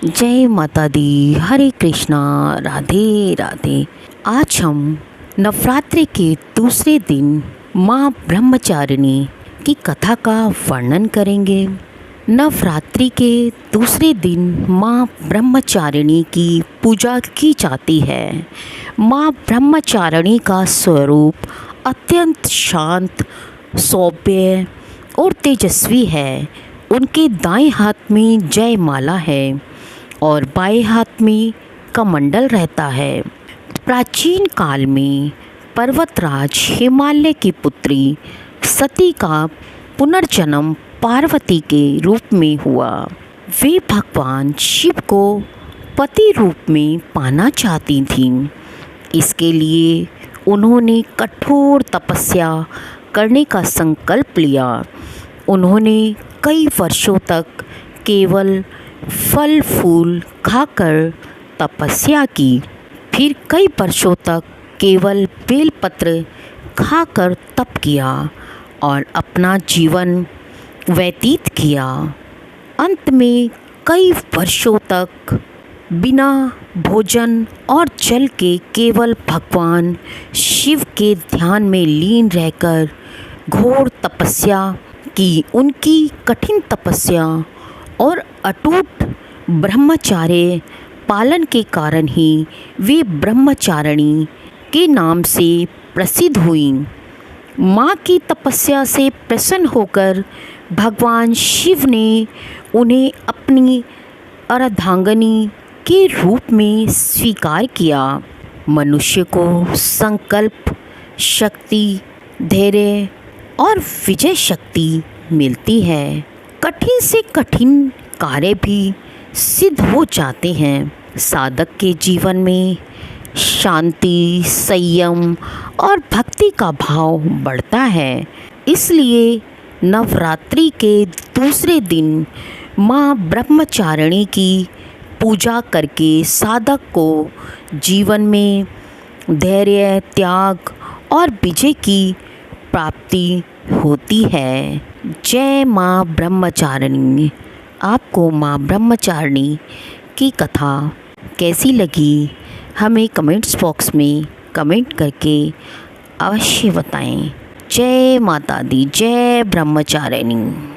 जय माता दी। हरे कृष्णा। राधे राधे। आज हम नवरात्रि के दूसरे दिन माँ ब्रह्मचारिणी की कथा का वर्णन करेंगे। नवरात्रि के दूसरे दिन माँ ब्रह्मचारिणी की पूजा की जाती है। माँ ब्रह्मचारिणी का स्वरूप अत्यंत शांत, सौम्य और तेजस्वी है। उनके दाएं हाथ में जय माला है और बाएं हाथ में कमंडल रहता है। प्राचीन काल में पर्वतराज हिमालय की पुत्री सती का पुनर्जन्म पार्वती के रूप में हुआ। वे भगवान शिव को पति रूप में पाना चाहती थीं। इसके लिए उन्होंने कठोर तपस्या करने का संकल्प लिया। उन्होंने कई वर्षों तक केवल फल फूल खाकर तपस्या की, फिर कई वर्षों तक केवल बेलपत्र खाकर तप किया और अपना जीवन व्यतीत किया। अंत में कई वर्षों तक बिना भोजन और जल के केवल भगवान शिव के ध्यान में लीन रहकर घोर तपस्या की। उनकी कठिन तपस्या और अटूट ब्रह्मचर्य पालन के कारण ही वे ब्रह्मचारिणी के नाम से प्रसिद्ध हुईं। माँ की तपस्या से प्रसन्न होकर भगवान शिव ने उन्हें अपनी अर्धांगिनी के रूप में स्वीकार किया। मनुष्य को संकल्प शक्ति, धैर्य और विजय शक्ति मिलती है। कठिन से कठिन कार्य भी सिद्ध हो जाते हैं। साधक के जीवन में शांति, संयम और भक्ति का भाव बढ़ता है। इसलिए नवरात्रि के दूसरे दिन माँ ब्रह्मचारिणी की पूजा करके साधक को जीवन में धैर्य, त्याग और विजय की प्राप्ति होती है। जय माँ ब्रह्मचारिणी। आपको माँ ब्रह्मचारिणी की कथा कैसी लगी हमें कमेंट्स बॉक्स में कमेंट करके अवश्य बताएं। जय माता दी। जय ब्रह्मचारिणी।